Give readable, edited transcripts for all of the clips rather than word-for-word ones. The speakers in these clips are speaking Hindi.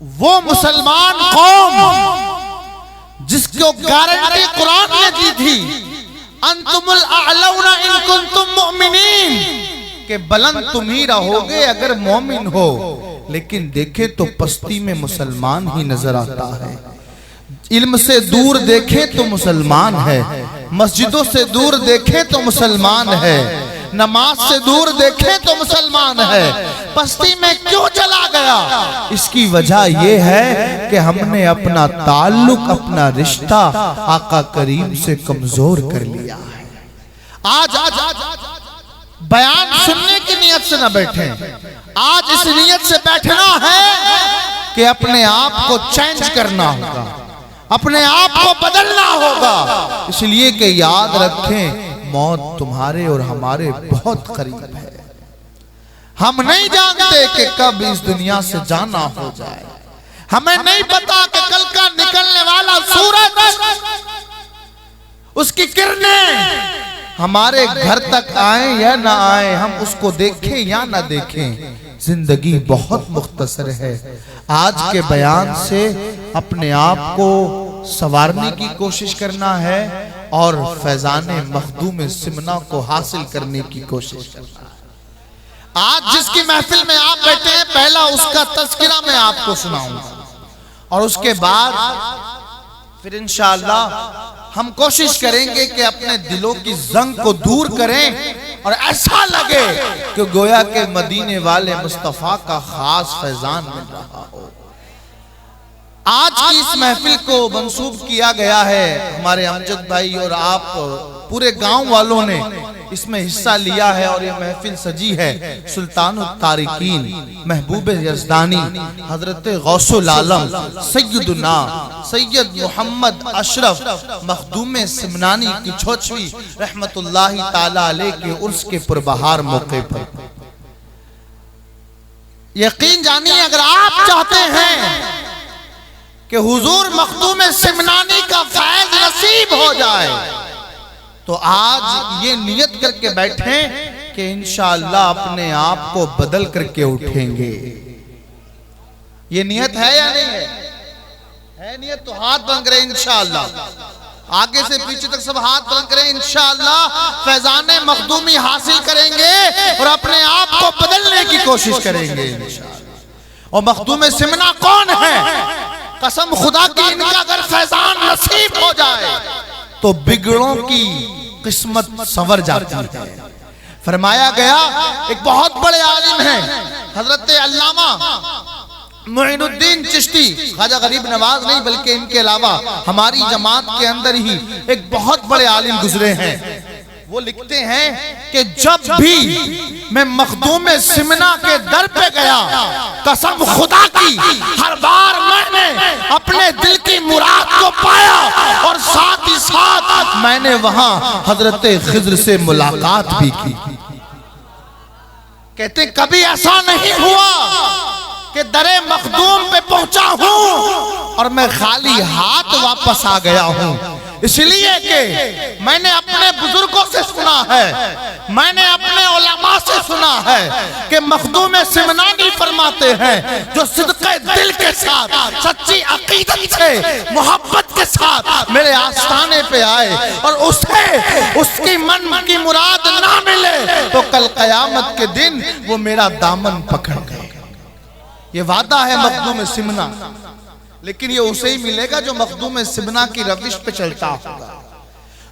वो मुसलमान कौम जिसको गारंटी कुरान ने दी थी, अंतुमुल अअलौना इन कुंतुम मुमिनीन, के बुलंद तुम ही रहोगे अगर मोमिन हो। लेकिन देखे तो पस्ती में मुसलमान ही नजर आता है। इल्म से दूर देखे तो मुसलमान है, मस्जिदों से दूर देखे तो मुसलमान है, नमाज से दूर देखे तो मुसलमान है। पस्ती में क्यों चला गया? इसकी वजह यह है कि हमने अपना ताल्लुक, अपना रिश्ता आका करीम से कमजोर कर लिया है। आज बयान सुनने की नियत से न बैठे, आज इस नियत से बैठना है कि अपने आप को चेंज करना होगा, अपने आप को बदलना होगा। इसलिए कि याद रखें, मौत तुम्हारे और हमारे बहुत करीब है। हम नहीं जानते कि कब इस दुनिया से जाना हो जाए। हमें नहीं पता कि कल का निकलने वाला सूरज, उसकी किरणें हमारे घर तक आए या ना आए, हम उसको देखें या ना देखें। जिंदगी बहुत मुख्तसर है। आज के बयान से अपने आप को संवारने की कोशिश करना है और फैजाने मखदूम सिमना को हासिल करने की कोशिश करना है। आज जिसकी महफिल में आप बैठे हैं, पहला उसका तज़किरा मैं आपको सुनाऊंगा और उसके बाद फिर इंशाअल्लाह हम कोशिश करेंगे कि अपने दिलों की जंग को दूर करें और ऐसा लगे कि गोया के मदीने वाले मुस्तफा का खास फैजान मिल रहा हो। आज की इस महफिल को मंसूब किया गया है, हमारे अमजद भाई और आप पूरे गांव वालों ने इसमें हिस्सा लिया है और ये महफिल सजी है सुल्तानुल तारिकीन महबूब यज़दानी हजरत गौसुल आलम सैयदुना सैयद मोहम्मद अशरफ मखदूम सिमनानी की छोचवी रहमतुल्लाहि ताला अलैह के उर्स के पुरबहार मौके पर। यकीन जानिए, अगर आप चाहते हैं कि हुजूर मखदूम सिमनानी का फैज़ नसीब हो जाए तो आज ये नियत करके बैठे कि इंशाअल्लाह अपने आप को बदल करके उठेंगे। ये नियत है या नहीं है? है नियत तो हाथ बुलंद करें इंशाअल्लाह। आगे से पीछे तक सब हाथ बुलंद करें इंशाअल्लाह। फैजाने मखदूमी हासिल करेंगे और अपने आप को बदलने की कोशिश करेंगे इंशाअल्लाह। और मखदूम सिमना कौन है? कसम खुदा की, इनका अगर फैजान नसीब हो जाए तो बिगड़ों की किस्मत संवर जाती है। फरमाया गया, एक बहुत बड़े आलिम हैं हजरत अल्लामा मुइनुद्दीन चिश्ती, ख्वाजा गरीब नवाज नहीं बल्कि इनके अलावा हमारी जमात के अंदर ही एक बहुत बड़े आलिम गुजरे हैं। वो लिखते हैं कि जब भी मैं मखदूम सिमना के दर पे गया, कसम खुदा की, हर बार मैंने अपने दिल की मुराद को पाया और साथ ही साथ मैंने वहां हजरत खिज्र से मुलाकात भी की। कहते कभी ऐसा नहीं हुआ कि दरे मखदूम पे पहुंचा हूं और मैं खाली हाथ वापस आ गया हूं। इसलिए कि मैंने अपने बुजुर्गों से सुना है, मैंने अपने उलमा से सुना है कि मखदूम सिमनानी फरमाते हैं, जो सिद्क़े दिल के साथ, सच्ची अकीदत से, मोहब्बत के साथ मेरे आस्थाने पे आए और उसे उसकी मन की मुराद ना मिले तो कल क़यामत के दिन वो मेरा दामन पकड़ गए। ये वादा है मखदूम सिमना, लेकिन ये उसे ही मिलेगा जो मखदूम सिमना की रविश पे चलता होगा,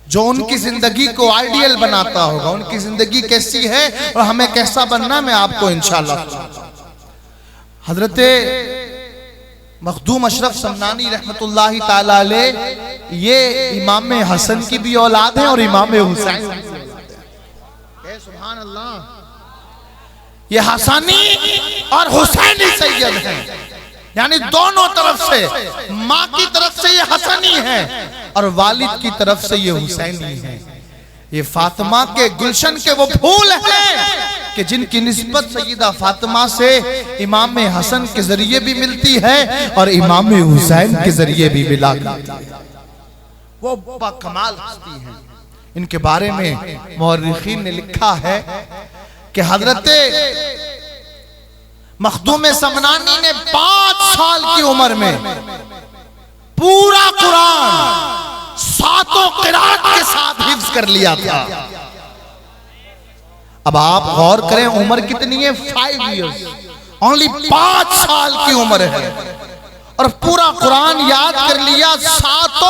जो उनकी जिंदगी को आइडियल बनाता होगा। उनकी जिंदगी कैसी है और हमें कैसा बनना, मैं आपको इंशाअल्लाह। हजरत मखदूम अशरफ समनानी रहमतुल्लाहि ताला अलैह ये इमाम हसन की भी औलाद है और इमाम हुसैन। सुभान अल्लाह, ये हसनी और हुसैनी सैयद हैं, यानी दोनों तरफ से, माँ की तरफ से ये हसनी है और वालिद की तरफ से ये हुसैनी है। ये फातिमा के गुलशन के वो फूल हैं कि जिनकी निस्बत सैयदा फातिमा से इमाम हसन के जरिए भी मिलती है और इमाम हुसैन के जरिए भी मिला करती है। वो बाकमाल हस्ती हैं। इनके बारे में मुअर्रिखीन ने लिखा है कि हजरत मखदूम समनानी ने 5 साल की उम्र में पूरा कुरान 7 क़िरात के साथ हिफ्ज कर लिया था। अब आप गौर करें, उम्र कितनी है? 5 इयर्स, ओनली 5 साल की उम्र है और पूरा कुरान याद कर लिया 7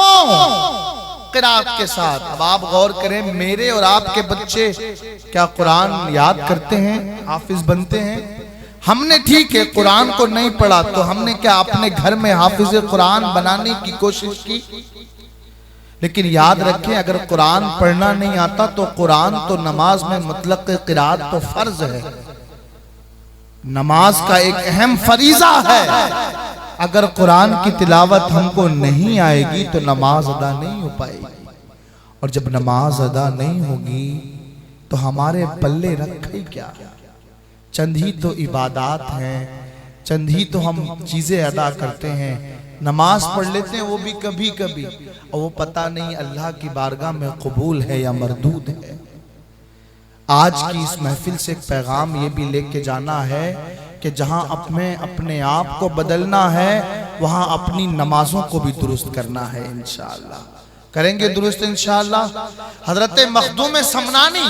क़िरात के साथ। अब आप गौर करें, मेरे और आपके बच्चे क्या कुरान याद करते हैं, हाफिज बनते हैं? हमने ठीक है कुरान को नहीं पढ़ा, तो हमने क्या अपने घर में हाफिज कुरान बनाने की कोशिश की? लेकिन याद रखें, अगर कुरान पढ़ना नहीं आता तो कुरान तो नमाज में मुतलक क़िरात तो फर्ज है, नमाज का एक अहम फरीजा है। अगर कुरान की तिलावत हमको नहीं आएगी तो नमाज अदा नहीं हो पाएगी, और जब नमाज अदा नहीं होगी तो हमारे पल्ले रखे क्या? चंद ही तो इबादात हैं, चंद ही तो हम चीजें अदा करते हैं, नमाज पढ़ लेते हैं वो भी कभी कभी, और वो पता नहीं अल्लाह की बारगाह में कबूल है या मरदूद है। आज की इस महफिल से एक पैगाम ये भी लेके जाना है कि जहां अपने आप को बदलना है, वहां अपनी नमाजों को भी दुरुस्त करना है। इंशाअल्लाह करेंगे दुरुस्त इंशाअल्लाह। हजरत मखदूम समनानी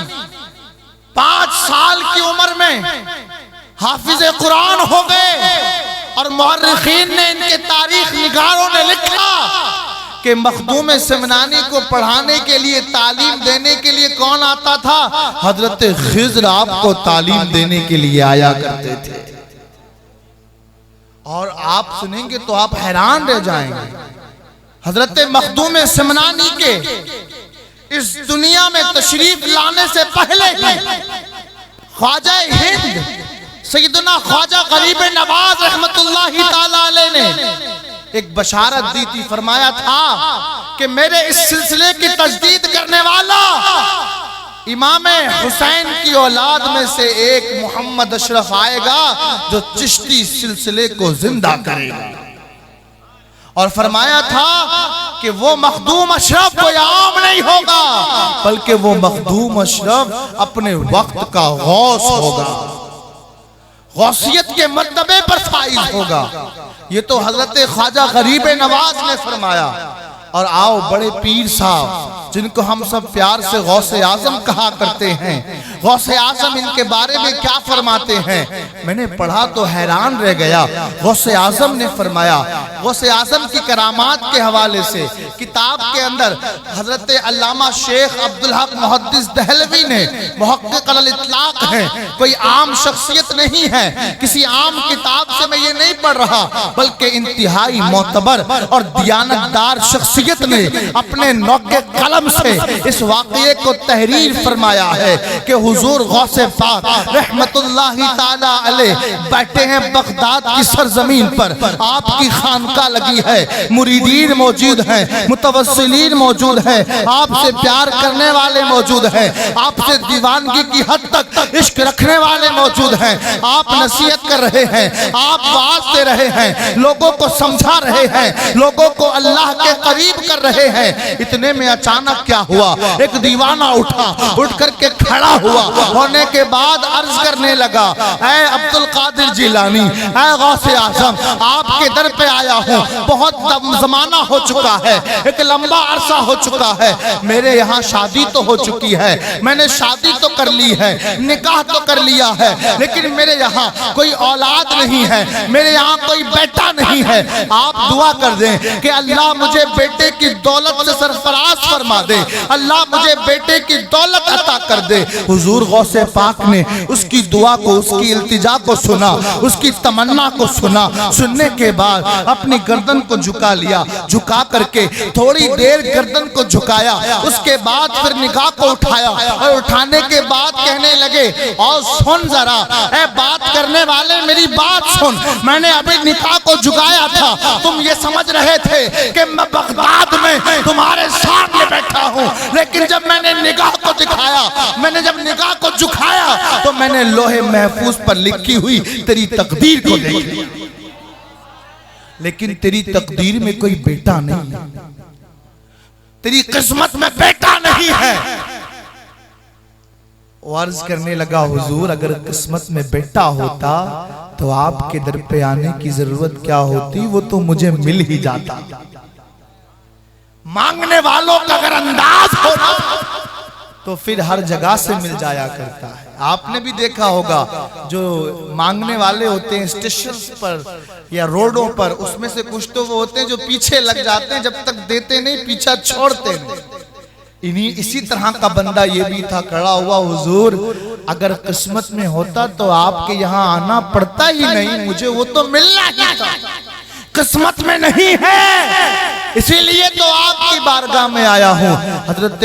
5 साल की उम्र में हाफिज कुरान हो गए, और मुअर्रिखीन ने, इनके तारीख निगारों ने लिखा कि मखदूम समनानी को पढ़ाने के लिए, तालीम देने के लिए कौन आता था? हजरत खिज़्र आपको तालीम देने के लिए आया करते थे। और आप सुनेंगे तो आप हैरान रह जाएंगे, हजरत मखदूम समनानी के इस दुनिया में तशरीफ लाने से पहले ही ख्वाजा हिंद सैयदना ख्वाजा गरीब नवाज रहमतुल्लाहि ताला अलैह ने एक बशारत दी थी। फरमाया था कि मेरे इस सिलसिले की तजदीद करने वाला इमाम हुसैन की औलाद में से एक मोहम्मद अशरफ आएगा जो चिश्ती सिलसिले को जिंदा करेगा। और फरमाया था कि वो मखदूम अशरफ कोई आम नहीं होगा, बल्कि वो मखदूम अशरफ अपने वक्त का गौस होगा, गौसियत के मर्तबे पर फाइज होगा। ये तो हजरत ख्वाजा गरीब नवाज ने फरमाया। और आओ बड़े पीर साहब, जिनको हम सब प्यार से गौसे आजम कहा करते हैं, गौसे आजम इनके बारे में क्या फरमाते हैं? मैंने पढ़ा तो हैरान रह गया। गौसे आजम ने फरमाया, गौसे आजम की करामात के हवाले से किताब के अंदर हजरत अल्लामा शेख अब्दुल हक मुहद्दिस दहलवी ने मुहक्किक अल इत्लाक है, कोई आम शख्सियत नहीं है, किसी आम किताब से मैं ये नहीं पढ़ रहा, बल्कि इंतहाई मोतबर और दियानतदार शख्सियत ने अपने नौके कलम से इस वाक़ये को तहरीर फरमाया है कि हुजूर गौसे पाक रहमतुल्लाहि ताला अलैह बैठे हैं बगदाद की सरजमीन पर, आपकी खानका लगी है, मुरीदीन मौजूद हैं, मुतवस्सिलीन मौजूद हैं, आपसे प्यार करने वाले मौजूद हैं, आपसे दीवानगी की हद तक इश्क रखने वाले मौजूद हैं, आप नसीहत कर रहे हैं, आप वाज दे रहे हैं, लोगों को समझा रहे हैं, लोगों को अल्लाह के करीब कर रहे हैं। इतने में अचानक क्या हुआ? एक दीवाना उठा, उठ करके खड़ा हुआ, होने के बाद अर्ज करने लगा, ऐ अब्दुल कादिर जिलानी, ऐ गौसे आजम, आपके दर पे आया हूँ, बहुत जमाना हो चुका है, एक लंबा अरसा हो चुका है, मेरे यहाँ शादी तो हो चुकी है, मैंने शादी तो कर ली है, निकाह तो कर लिया है, लेकिन मेरे यहाँ कोई औलाद नहीं है, मेरे यहाँ कोई बेटा नहीं है। आप दुआ कर दें कि अल्लाह मुझे बेटे की दौलत से सरफराज फरमा दे, अल्लाह मुझे बेटे की दौलत अता कर दे। हुजूर गौसे पाक ने उसकी दुआ को, उसकी इल्तिजा को सुना, उसकी तमन्ना को सुना। सुनने के बाद अपनी गर्दन को झुका लिया, झुका करके थोड़ी देर गर्दन को झुकाया, उसके बाद फिर निगाह को उठाया, और उठाने के बाद कहने लगे, और सुन जरा, ए बात करने वाले मेरी बात सुन, मैंने अभी निगाह को झुकाया था, तुम ये समझ रहे थे कि मैं बगदाद में तुम्हारे सामने बैठा हूँ, लेकिन जब मैंने निगाह को दिखाया, मैंने जब निगाह को झुकाया, तो मैंने लोहे महफूज पर लिखी हुई तेरी तकदीर को देख लिया, लेकिन तेरी तकदीर में कोई बेटा नहीं है, तेरी किस्मत में बेटा नहीं है। अर्ज करने लगा, हुजूर अगर किस्मत में बेटा होता तो आपके दर पे आने की जरूरत क्या होती, वो तो मुझे मिल ही जाता। मांगने वालों का अगर अंदाज होता तो फिर हर जगह से मिल जाया करता है। आपने भी देखा होगा जो मांगने वाले होते हैं स्टेशन पर या रोडों पर, उसमें से कुछ तो वो होते हैं जो पीछे लग जाते हैं, जब तक देते नहीं पीछा छोड़ते नहीं। इसी तरह का बंदा ये भी था, खड़ा हुआ, हुजूर अगर किस्मत में होता तो आपके यहाँ आना पड़ता ही नहीं, मुझे वो तो मिलना ही था, किस्मत में नहीं है, इसीलिए तो आपकी बारगाह में आया हूँ। हजरत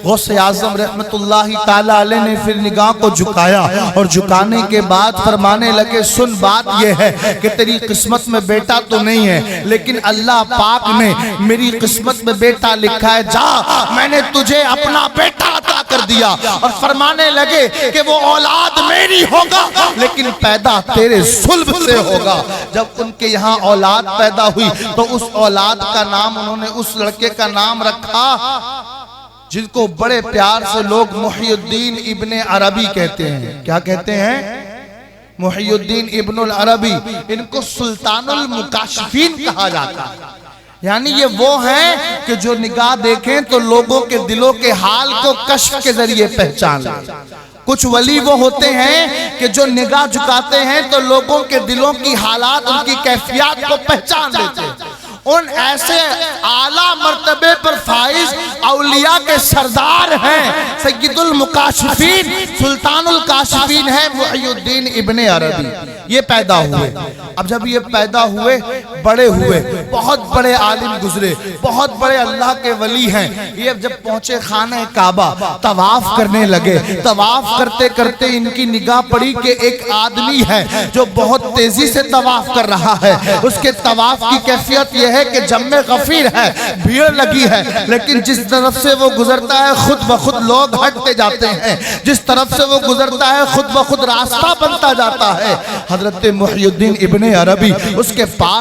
गौसे आजम रहमतुल्लाहि ताला अलैह ने फिर निगाह को झुकाया और झुकाने के बाद फरमाने लगे, सुन बात यह है कि तेरी किस्मत में बेटा तो नहीं है, लेकिन अल्लाह पाक ने मेरी किस्मत में बेटा लिखा है, जा मैंने तुझे अपना बेटा अता कर दिया। और फरमाने लगे कि वो औलाद मेरी होगा लेकिन पैदा तेरे सुल्ब से होगा। जब उनके यहाँ औलाद पैदा हुई तो उस औलाद का नाम उन्होंने उस लड़के का नाम रखा जिनको बड़े प्यार से लोग मुहियुद्दीन इब्ने अरबी कहते हैं। क्या कहते हैं? मुहियुद्दीन इब्नुल अरबी। इनको सुल्तानुल मुकाशिफीन कहा जाता है। यानी ये वो हैं कि जो निगाह देखें तो लोगों के दिलों के हाल को कश्फ के जरिए पहचान लें। कुछ वली वो होते हैं कि जो निगाह झुकाते हैं तो लोगों के दिलों की हालात, उनकी कैफियत को पहचान लेते हैं। उन ऐसे आला मर्तबे पर फाइज औलिया के सरदार हैं सय्यदुल मुकाशिफीन, सुल्तानुल काशिफीन है मुहियुद्दीन इब्ने अरबी। ये पैदा हुए। अब जब ये पैदा हुए, बड़े हुए, बहुत बड़े आलिम गुजरे, बहुत बड़े अल्लाह के वली हैं। ये जब पहुंचे खाने काबा, तवाफ करने लगे। तवाफ करते करते इनकी निगाह पड़ी कि एक आदमी है जो बहुत तेजी से तवाफ कर रहा है। उसके तवाफ की कैफियत यह है कि जम्मे गफीर है, भीड़ लगी है, लेकिन जिस तरफ से वो गुजरता है खुद ब खुद लोग हटते जाते हैं। जिस तरफ से वो गुजरता है खुद ब खुद रास्ता बनता जाता है। हजरत मुहियुद्दीन इब्ने अरबी उसके पास